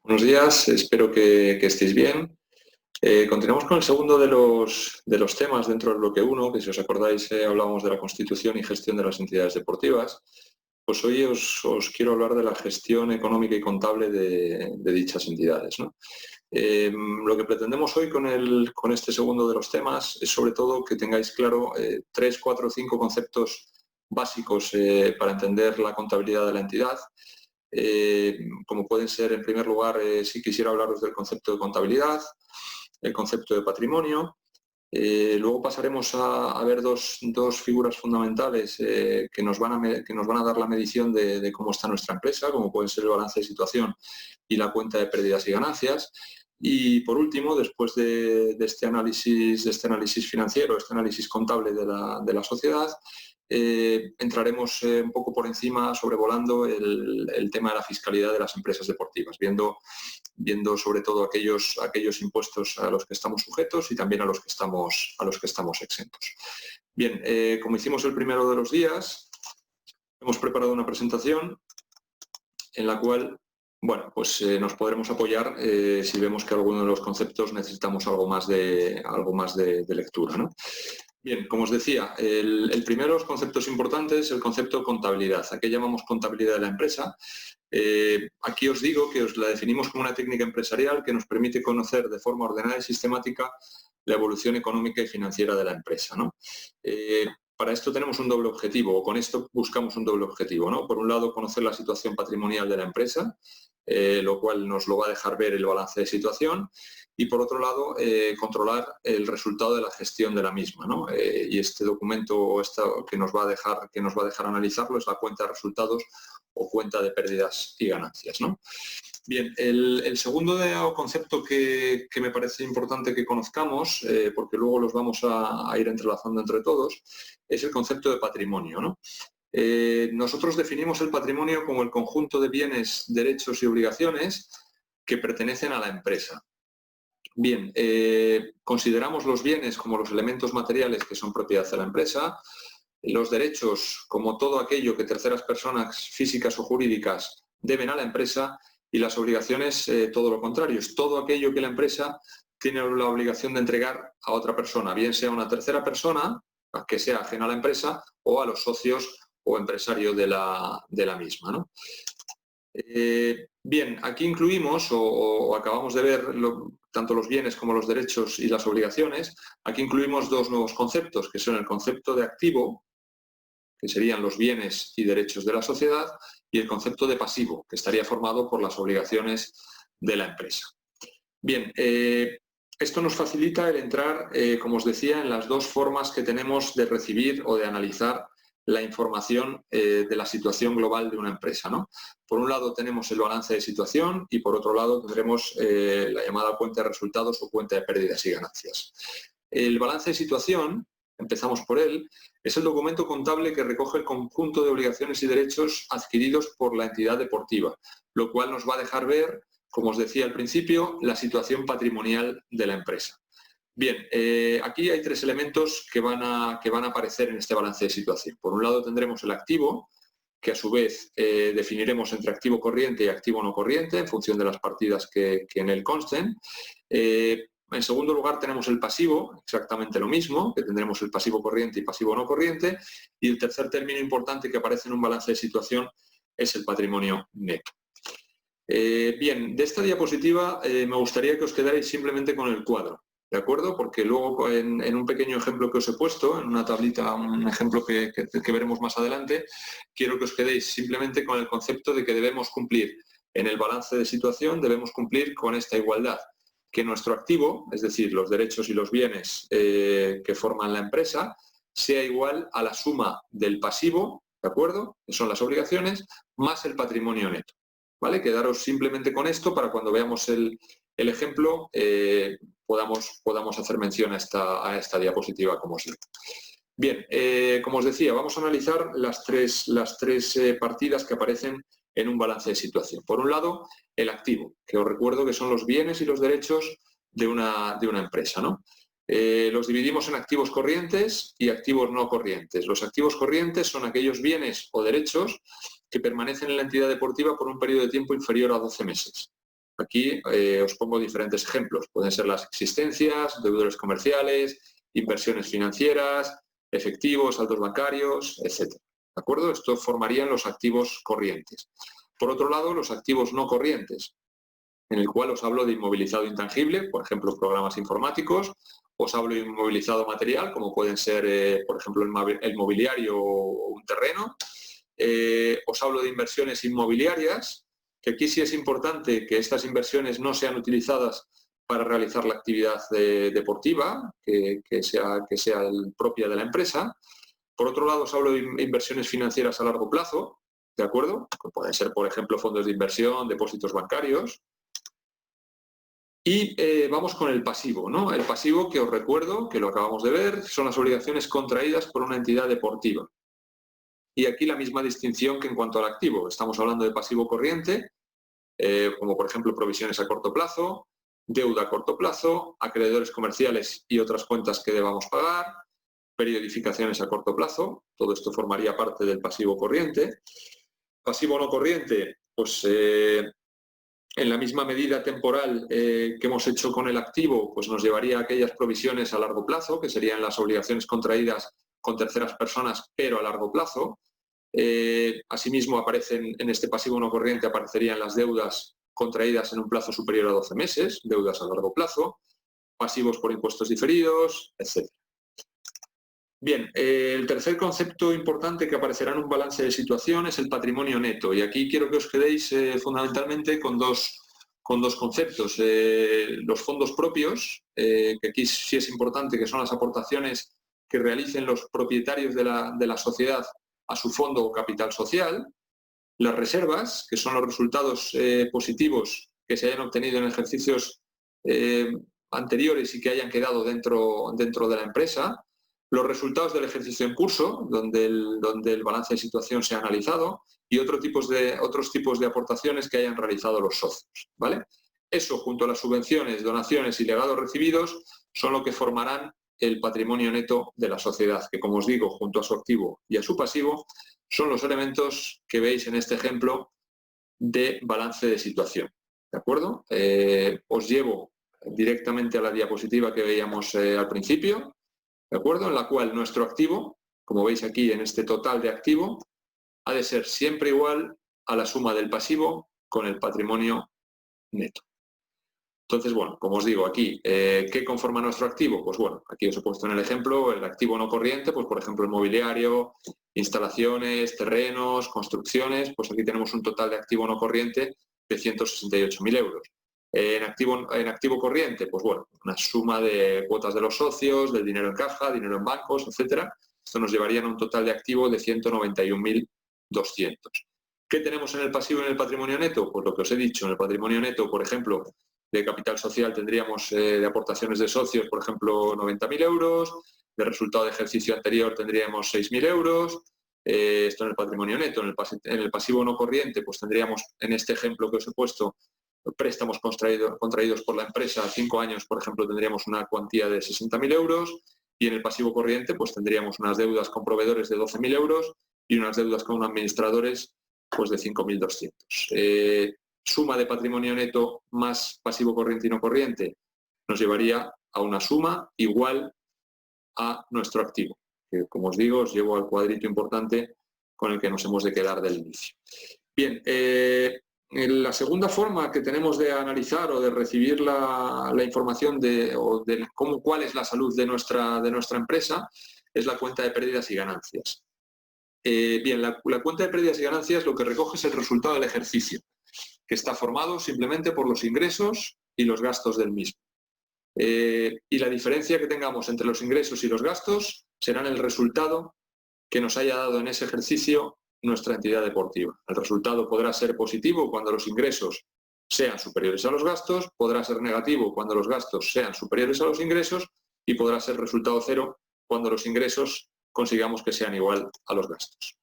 Buenos días, espero que estéis bien. Continuamos con el segundo de los temas dentro del bloque 1, que si os acordáis hablábamos de la constitución y gestión de las entidades deportivas. Pues hoy os quiero hablar de la gestión económica y contable de dichas entidades, ¿no? Lo que pretendemos hoy con este segundo de los temas es sobre todo que tengáis claro 3, 4, 5 conceptos básicos para entender la contabilidad de la entidad. Como pueden ser, en primer lugar, si quisiera hablaros del concepto de contabilidad, el concepto de patrimonio. Luego pasaremos a ver dos figuras fundamentales que nos van a dar la medición de cómo está nuestra empresa, como pueden ser el balance de situación y la cuenta de pérdidas y ganancias. Y por último, después de este análisis financiero, este análisis contable de la sociedad, entraremos un poco por encima, sobrevolando el tema de la fiscalidad de las empresas deportivas, viendo sobre todo aquellos impuestos a los que estamos sujetos y también a los que estamos exentos. Bien, como hicimos el primero de los días, hemos preparado una presentación en la cual, bueno, pues nos podremos apoyar si vemos que alguno de los conceptos necesitamos algo más de lectura, ¿no? Bien, como os decía, el primero de los conceptos importantes es el concepto de contabilidad. ¿A qué llamamos contabilidad de la empresa? Aquí os digo que os la definimos como una técnica empresarial que nos permite conocer de forma ordenada y sistemática la evolución económica y financiera de la empresa, ¿no? Para esto tenemos un doble objetivo, o con esto buscamos un doble objetivo, ¿no? Por un lado, conocer la situación patrimonial de la empresa, lo cual nos lo va a dejar ver el balance de situación, y por otro lado, controlar el resultado de la gestión de la misma, ¿no? Y este documento que nos va a dejar analizarlo es la cuenta de resultados o cuenta de pérdidas y ganancias, ¿no? Bien, el segundo concepto que me parece importante que conozcamos, porque luego los vamos a ir entrelazando entre todos, es el concepto de patrimonio, ¿no? Nosotros definimos el patrimonio como el conjunto de bienes, derechos y obligaciones que pertenecen a la empresa. Bien, consideramos los bienes como los elementos materiales que son propiedad de la empresa, los derechos como todo aquello que terceras personas físicas o jurídicas deben a la empresa, y las obligaciones todo lo contrario, es todo aquello que la empresa tiene la obligación de entregar a otra persona, bien sea una tercera persona que sea ajena a la empresa o a los socios o empresario de la misma, ¿no? Bien, aquí incluimos o acabamos de ver tanto los bienes como los derechos y las obligaciones. Aquí incluimos dos nuevos conceptos, que son el concepto de activo, que serían los bienes y derechos de la sociedad, y el concepto de pasivo, que estaría formado por las obligaciones de la empresa. Bien, esto nos facilita el entrar, como os decía, en las dos formas que tenemos de recibir o de analizar la información de la situación global de una empresa, ¿no? Por un lado tenemos el balance de situación y por otro lado tendremos la llamada cuenta de resultados o cuenta de pérdidas y ganancias. El balance de situación, empezamos por él, es el documento contable que recoge el conjunto de obligaciones y derechos adquiridos por la entidad deportiva, lo cual nos va a dejar ver, como os decía al principio, la situación patrimonial de la empresa. Bien, aquí hay tres elementos que van a aparecer en este balance de situación. Por un lado tendremos el activo, que a su vez definiremos entre activo corriente y activo no corriente en función de las partidas que en él consten. En segundo lugar tenemos el pasivo, exactamente lo mismo, que tendremos el pasivo corriente y pasivo no corriente. Y el tercer término importante que aparece en un balance de situación es el patrimonio neto. Bien, de esta diapositiva me gustaría que os quedarais simplemente con el cuadro, ¿de acuerdo? Porque luego en un pequeño ejemplo que os he puesto, en una tablita, un ejemplo que veremos más adelante, quiero que os quedéis simplemente con el concepto de que debemos cumplir en el balance de situación, debemos cumplir con esta igualdad, que nuestro activo, es decir, los derechos y los bienes que forman la empresa, sea igual a la suma del pasivo, ¿de acuerdo?, que son las obligaciones, más el patrimonio neto. ¿Vale? Quedaros simplemente con esto para cuando veamos el ejemplo podamos hacer mención a esta diapositiva, como os digo. Bien, como os decía, vamos a analizar las tres partidas que aparecen en un balance de situación. Por un lado, el activo, que os recuerdo que son los bienes y los derechos de una empresa, ¿no? Los dividimos en activos corrientes y activos no corrientes. Los activos corrientes son aquellos bienes o derechos que permanecen en la entidad deportiva por un periodo de tiempo inferior a 12 meses. Aquí os pongo diferentes ejemplos. Pueden ser las existencias, deudores comerciales, inversiones financieras, efectivos, saldos bancarios, etc. ¿De acuerdo? Esto formarían los activos corrientes. Por otro lado, los activos no corrientes, en el cual os hablo de inmovilizado intangible, por ejemplo, programas informáticos, os hablo de inmovilizado material, como pueden ser, por ejemplo, el mobiliario o un terreno. Os hablo de inversiones inmobiliarias, que aquí sí es importante que estas inversiones no sean utilizadas para realizar la actividad deportiva, que sea propia de la empresa. Por otro lado, os hablo de inversiones financieras a largo plazo, ¿de acuerdo? Que pueden ser, por ejemplo, fondos de inversión, depósitos bancarios. Y vamos con el pasivo, ¿no? El pasivo, que os recuerdo, que lo acabamos de ver, son las obligaciones contraídas por una entidad deportiva. Y aquí la misma distinción que en cuanto al activo. Estamos hablando de pasivo corriente, como por ejemplo provisiones a corto plazo, deuda a corto plazo, acreedores comerciales y otras cuentas que debamos pagar, periodificaciones a corto plazo. Todo esto formaría parte del pasivo corriente. Pasivo no corriente, pues en la misma medida temporal que hemos hecho con el activo, pues nos llevaría a aquellas provisiones a largo plazo, que serían las obligaciones contraídas con terceras personas, pero a largo plazo. Asimismo, aparecen en este pasivo no corriente, aparecerían las deudas contraídas en un plazo superior a 12 meses, deudas a largo plazo, pasivos por impuestos diferidos, etc. Bien, el tercer concepto importante que aparecerá en un balance de situación es el patrimonio neto. Y aquí quiero que os quedéis fundamentalmente con dos conceptos. Los fondos propios, que aquí sí es importante, que son las aportaciones que realicen los propietarios de la sociedad a su fondo o capital social. Las reservas, que son los resultados positivos que se hayan obtenido en ejercicios anteriores y que hayan quedado dentro de la empresa. Los resultados del ejercicio en curso, donde el balance de situación se ha analizado, y otros tipos de aportaciones que hayan realizado los socios, ¿vale? Eso, junto a las subvenciones, donaciones y legados recibidos, son lo que formarán el patrimonio neto de la sociedad, que, como os digo, junto a su activo y a su pasivo, son los elementos que veis en este ejemplo de balance de situación, ¿de acuerdo? Os llevo directamente a la diapositiva que veíamos al principio, ¿de acuerdo? En la cual nuestro activo, como veis aquí en este total de activo, ha de ser siempre igual a la suma del pasivo con el patrimonio neto. Entonces, bueno, como os digo aquí, ¿qué conforma nuestro activo? Pues bueno, aquí os he puesto en el ejemplo el activo no corriente, pues por ejemplo el mobiliario, instalaciones, terrenos, construcciones, pues aquí tenemos un total de activo no corriente de 168.000 euros. En activo corriente, pues bueno, una suma de cuotas de los socios, del dinero en caja, dinero en bancos, etcétera. Esto nos llevaría a un total de activo de 191.200. ¿Qué tenemos en el pasivo y en el patrimonio neto? Pues lo que os he dicho, en el patrimonio neto, por ejemplo, de capital social tendríamos de aportaciones de socios, por ejemplo, 90.000 euros, de resultado de ejercicio anterior tendríamos 6.000 euros, esto en el patrimonio neto. En el pasivo no corriente, pues tendríamos, en este ejemplo que os he puesto, préstamos contraídos por la empresa a 5 años, por ejemplo, tendríamos una cuantía de 60.000 euros, y en el pasivo corriente pues tendríamos unas deudas con proveedores de 12.000 euros y unas deudas con administradores pues de 5.200. Suma de patrimonio neto más pasivo corriente y no corriente nos llevaría a una suma igual a nuestro activo, que, como os digo, os llevo al cuadrito importante con el que nos hemos de quedar del inicio. Bien, la segunda forma que tenemos de analizar o de recibir la información de cuál es la salud de nuestra empresa es la cuenta de pérdidas y ganancias. Bien, la cuenta de pérdidas y ganancias lo que recoge es el resultado del ejercicio, que está formado simplemente por los ingresos y los gastos del mismo. Y la diferencia que tengamos entre los ingresos y los gastos será el resultado que nos haya dado en ese ejercicio nuestra entidad deportiva. El resultado podrá ser positivo cuando los ingresos sean superiores a los gastos, podrá ser negativo cuando los gastos sean superiores a los ingresos y podrá ser resultado cero cuando los ingresos consigamos que sean igual a los gastos.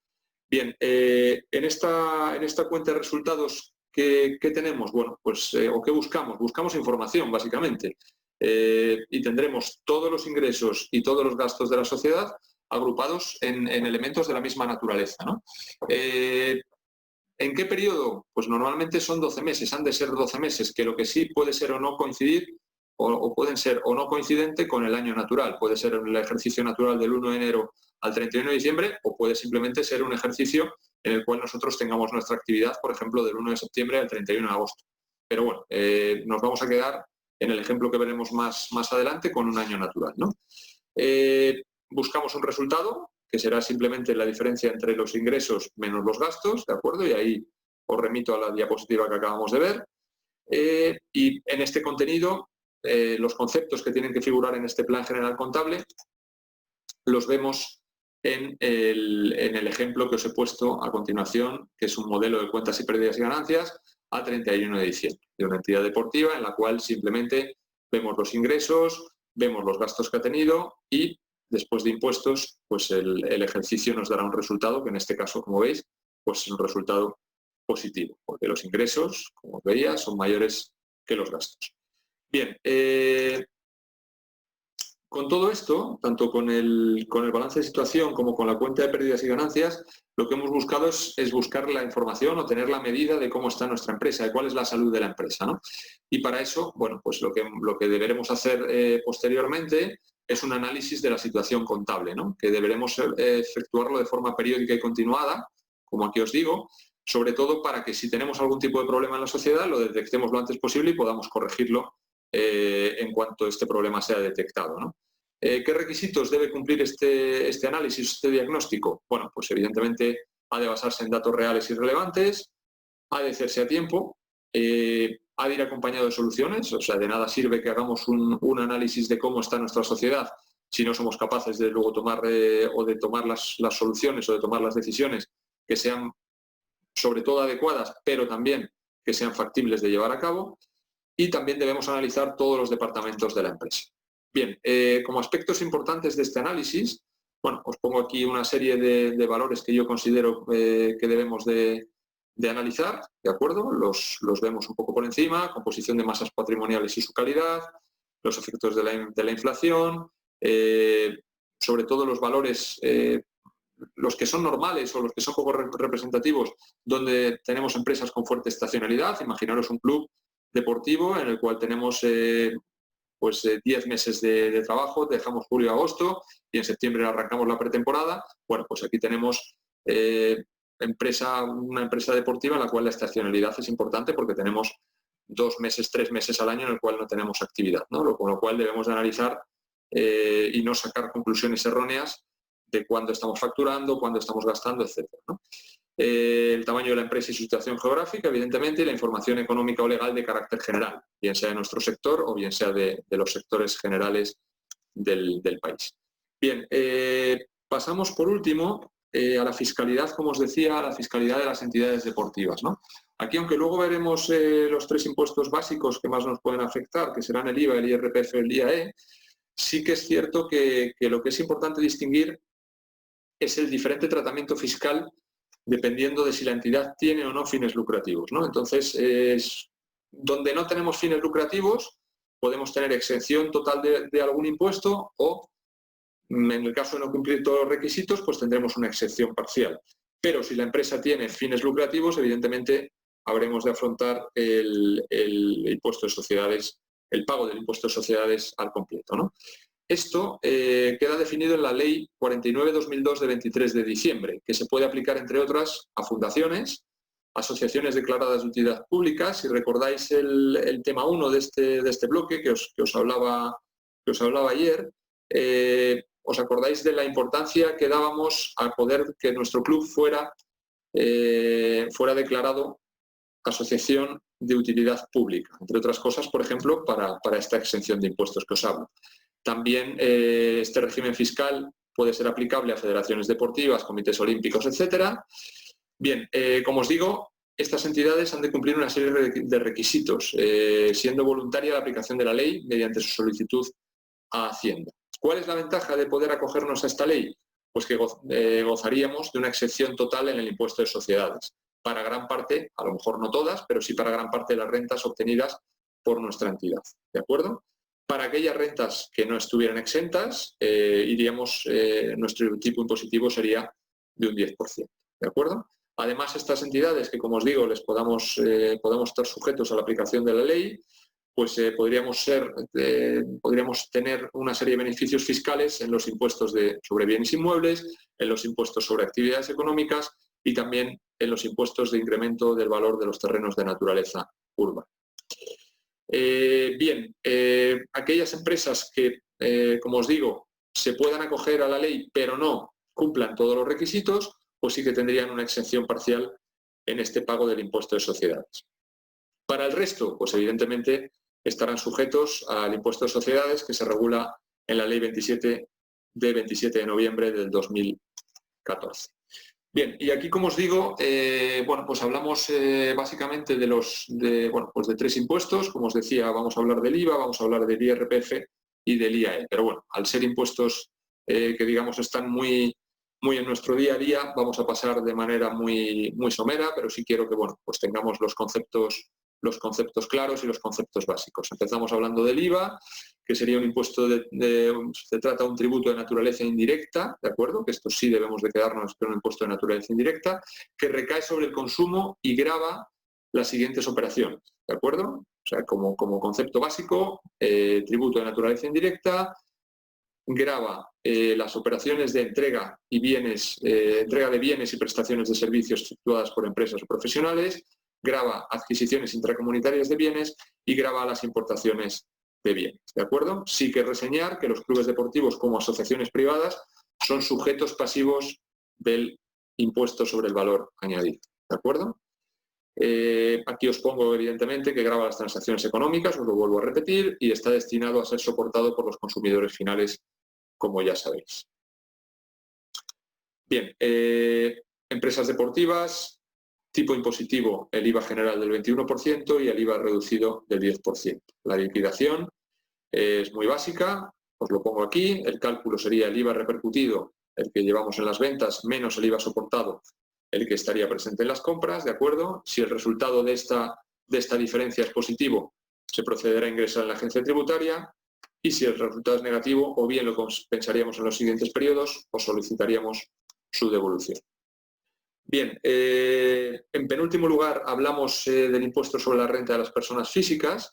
Bien, en esta cuenta de resultados, ¿qué tenemos? Bueno, pues, ¿o qué buscamos? Buscamos información, básicamente. Y tendremos todos los ingresos y todos los gastos de la sociedad agrupados en elementos de la misma naturaleza, ¿no? ¿En qué periodo? Pues normalmente son 12 meses, han de ser 12 meses, que lo que sí puede ser o no coincidir, o pueden ser o no coincidente con el año natural. Puede ser el ejercicio natural del 1 de enero al 31 de diciembre, o puede simplemente ser un ejercicio en el cual nosotros tengamos nuestra actividad, por ejemplo, del 1 de septiembre al 31 de agosto. Pero bueno, nos vamos a quedar en el ejemplo que veremos más adelante con un año natural, ¿no? Buscamos un resultado, que será simplemente la diferencia entre los ingresos menos los gastos, ¿de acuerdo? Y ahí os remito a la diapositiva que acabamos de ver. Y en este contenido, los conceptos que tienen que figurar en este plan general contable los vemos en el ejemplo que os he puesto a continuación, que es un modelo de cuentas y pérdidas y ganancias a 31 de diciembre, de una entidad deportiva en la cual simplemente vemos los ingresos, vemos los gastos que ha tenido y después de impuestos, pues el ejercicio nos dará un resultado que en este caso, como veis, pues es un resultado positivo, porque los ingresos, como veía, son mayores que los gastos. Bien, con todo esto, tanto con el balance de situación como con la cuenta de pérdidas y ganancias, lo que hemos buscado es buscar la información o tener la medida de cómo está nuestra empresa, de cuál es la salud de la empresa, ¿no? Y para eso, bueno, pues lo que deberemos hacer posteriormente es un análisis de la situación contable, ¿no? Que deberemos efectuarlo de forma periódica y continuada, como aquí os digo, sobre todo para que si tenemos algún tipo de problema en la sociedad lo detectemos lo antes posible y podamos corregirlo en cuanto este problema sea detectado, ¿no? ¿Qué requisitos debe cumplir este análisis, este diagnóstico? Bueno, pues evidentemente ha de basarse en datos reales y relevantes, ha de hacerse a tiempo, ha de ir acompañado de soluciones, o sea, de nada sirve que hagamos un análisis de cómo está nuestra sociedad si no somos capaces de luego tomar o de tomar las soluciones o de tomar las decisiones que sean sobre todo adecuadas, pero también que sean factibles de llevar a cabo. Y también debemos analizar todos los departamentos de la empresa. Bien, como aspectos importantes de este análisis, bueno, os pongo aquí una serie de valores que yo considero que debemos de analizar, ¿de acuerdo? Los vemos un poco por encima: composición de masas patrimoniales y su calidad, los efectos de la inflación, sobre todo los valores, los que son normales o los que son poco representativos, donde tenemos empresas con fuerte estacionalidad. Imaginaros un club deportivo en el cual tenemos 10 meses de trabajo, dejamos julio a agosto y en septiembre arrancamos la pretemporada. Bueno, pues aquí tenemos una empresa deportiva en la cual la estacionalidad es importante porque tenemos 2 meses, 3 meses al año en el cual no tenemos actividad, ¿no? Con lo cual debemos de analizar y no sacar conclusiones erróneas de cuándo estamos facturando, cuándo estamos gastando, etcétera, ¿no? El tamaño de la empresa y su situación geográfica, evidentemente, y la información económica o legal de carácter general, bien sea de nuestro sector o bien sea de los sectores generales del país. Bien, pasamos por último a la fiscalidad, como os decía, a la fiscalidad de las entidades deportivas, ¿no? Aquí, aunque luego veremos los 3 impuestos básicos que más nos pueden afectar, que serán el IVA, el IRPF y el IAE, sí que es cierto que lo que es importante distinguir es el diferente tratamiento fiscal dependiendo de si la entidad tiene o no fines lucrativos, ¿no? Entonces, donde no tenemos fines lucrativos, podemos tener exención total de algún impuesto o, en el caso de no cumplir todos los requisitos, pues tendremos una exención parcial. Pero si la empresa tiene fines lucrativos, evidentemente habremos de afrontar el impuesto de sociedades, el pago del impuesto de sociedades al completo, ¿no? Esto queda definido en la Ley 49/2002 de 23 de diciembre, que se puede aplicar, entre otras, a fundaciones, asociaciones declaradas de utilidad pública. Si recordáis el tema 1 de este bloque que os hablaba ayer, os acordáis de la importancia que dábamos a poder que nuestro club fuera declarado asociación de utilidad pública, entre otras cosas, por ejemplo, para esta exención de impuestos que os hablo. También este régimen fiscal puede ser aplicable a federaciones deportivas, comités olímpicos, etcétera. Bien, como os digo, estas entidades han de cumplir una serie de requisitos, siendo voluntaria la aplicación de la ley mediante su solicitud a Hacienda. ¿Cuál es la ventaja de poder acogernos a esta ley? Pues que gozaríamos de una exención total en el impuesto de sociedades, para gran parte, a lo mejor no todas, pero sí para gran parte de las rentas obtenidas por nuestra entidad, ¿de acuerdo? Para aquellas rentas que no estuvieran exentas, nuestro tipo impositivo sería de un 10%, ¿de acuerdo? Además, estas entidades que, como os digo, les podamos estar sujetos a la aplicación de la ley, pues podríamos tener una serie de beneficios fiscales en los impuestos sobre bienes inmuebles, en los impuestos sobre actividades económicas y también en los impuestos de incremento del valor de los terrenos de naturaleza urbana. Aquellas empresas que, como os digo, se puedan acoger a la ley pero no cumplan todos los requisitos, pues sí que tendrían una exención parcial en este pago del impuesto de sociedades. Para el resto, pues evidentemente estarán sujetos al impuesto de sociedades que se regula en la Ley 27 de noviembre del 2014. Bien, y aquí, como os digo, pues hablamos básicamente de 3 impuestos. Como os decía, vamos a hablar del IVA, vamos a hablar del IRPF y del IAE. Pero bueno, al ser impuestos que digamos están muy en nuestro día a día, vamos a pasar de manera muy somera, pero sí quiero que pues tengamos los conceptos claros y los conceptos básicos. Empezamos hablando del IVA, que sería un impuesto se trata de un tributo de naturaleza indirecta, ¿de acuerdo? Que esto sí debemos de quedarnos con un impuesto de naturaleza indirecta, que recae sobre el consumo y grava las siguientes operaciones, ¿de acuerdo? O sea, como concepto básico, tributo de naturaleza indirecta, grava las operaciones de entrega de bienes y prestaciones de servicios efectuadas por empresas o profesionales, grava adquisiciones intracomunitarias de bienes y grava las importaciones de bienes, ¿de acuerdo? Sí que reseñar que los clubes deportivos como asociaciones privadas son sujetos pasivos del impuesto sobre el valor añadido, ¿de acuerdo? Aquí os pongo evidentemente que grava las transacciones económicas, os lo vuelvo a repetir, y está destinado a ser soportado por los consumidores finales, como ya sabéis. Bien, empresas deportivas, tipo impositivo, el IVA general del 21% y el IVA reducido del 10%. La liquidación es muy básica, os lo pongo aquí, el cálculo sería el IVA repercutido, el que llevamos en las ventas, menos el IVA soportado, el que estaría presente en las compras, ¿de acuerdo? Si el resultado de esta diferencia es positivo, se procederá a ingresar en la agencia tributaria, y si el resultado es negativo, o bien lo compensaríamos en los siguientes periodos o solicitaríamos su devolución. Bien, en penúltimo lugar hablamos del impuesto sobre la renta de las personas físicas,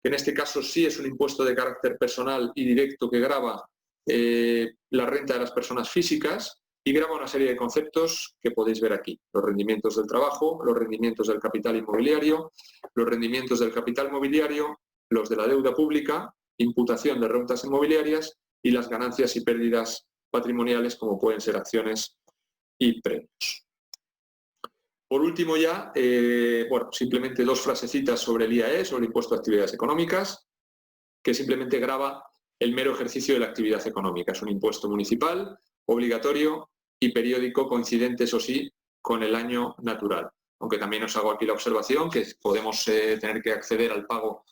que en este caso sí es un impuesto de carácter personal y directo que grava la renta de las personas físicas y grava una serie de conceptos que podéis ver aquí. Los rendimientos del trabajo, los rendimientos del capital inmobiliario, los rendimientos del capital mobiliario, los de la deuda pública, imputación de rentas inmobiliarias y las ganancias y pérdidas patrimoniales como pueden ser acciones y premios. Por último ya, simplemente 2 frasecitas sobre el IAE, sobre el impuesto a actividades económicas, que simplemente grava el mero ejercicio de la actividad económica. Es un impuesto municipal, obligatorio y periódico, coincidente, eso sí, con el año natural. Aunque también os hago aquí la observación que podemos tener que acceder al pago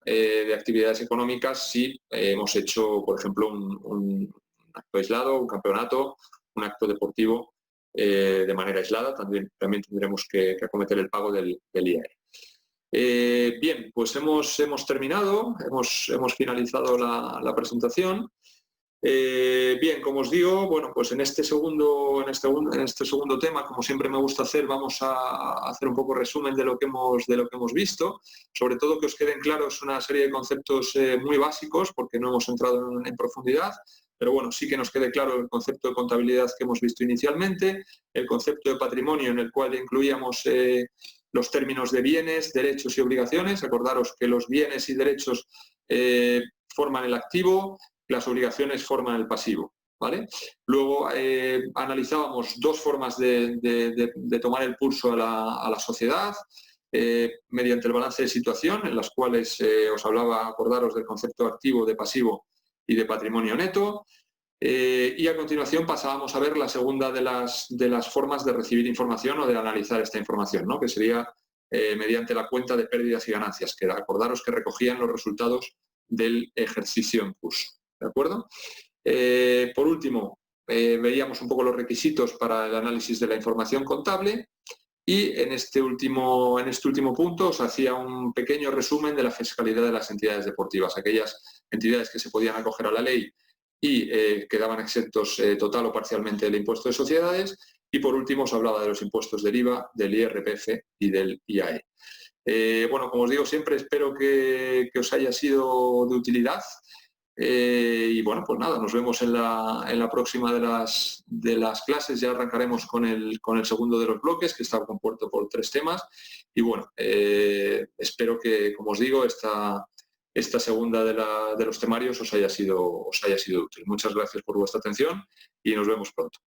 de actividades económicas si hemos hecho, por ejemplo, un acto aislado, un campeonato, un acto deportivo de manera aislada, también tendremos que acometer el pago del IAE. Bien, pues hemos terminado, hemos finalizado la presentación. Bien, como os digo, pues en este segundo tema, como siempre me gusta hacer, vamos a hacer un poco resumen de lo que hemos visto, sobre todo que os queden claros una serie de conceptos muy básicos, porque no hemos entrado en profundidad, pero bueno, sí que nos quede claro el concepto de contabilidad que hemos visto inicialmente, el concepto de patrimonio en el cual incluíamos los términos de bienes, derechos y obligaciones. Acordaros que los bienes y derechos forman el activo, las obligaciones forman el pasivo, ¿vale? Luego analizábamos 2 formas de tomar el pulso a la sociedad, mediante el balance de situación, en las cuales os hablaba, acordaros del concepto activo, de pasivo y de patrimonio neto. Y a continuación pasábamos a ver la segunda de las formas de recibir información o de analizar esta información, ¿no? Que sería mediante la cuenta de pérdidas y ganancias, que acordaros que recogían los resultados del ejercicio en curso. ¿De acuerdo? Por último, veíamos un poco los requisitos para el análisis de la información contable y en este último punto os hacía un pequeño resumen de la fiscalidad de las entidades deportivas, aquellas entidades que se podían acoger a la ley y quedaban exentos total o parcialmente del impuesto de sociedades, Y por último os hablaba de los impuestos del IVA, del IRPF y del IAE. Bueno, como os digo siempre, espero que os haya sido de utilidad. Y bueno, pues nada, nos vemos en la próxima de las clases. Ya arrancaremos con el segundo de los bloques, que está compuesto por 3 temas. Y bueno, espero que, como os digo, esta segunda de los temarios os haya sido útil. Muchas gracias por vuestra atención y nos vemos pronto.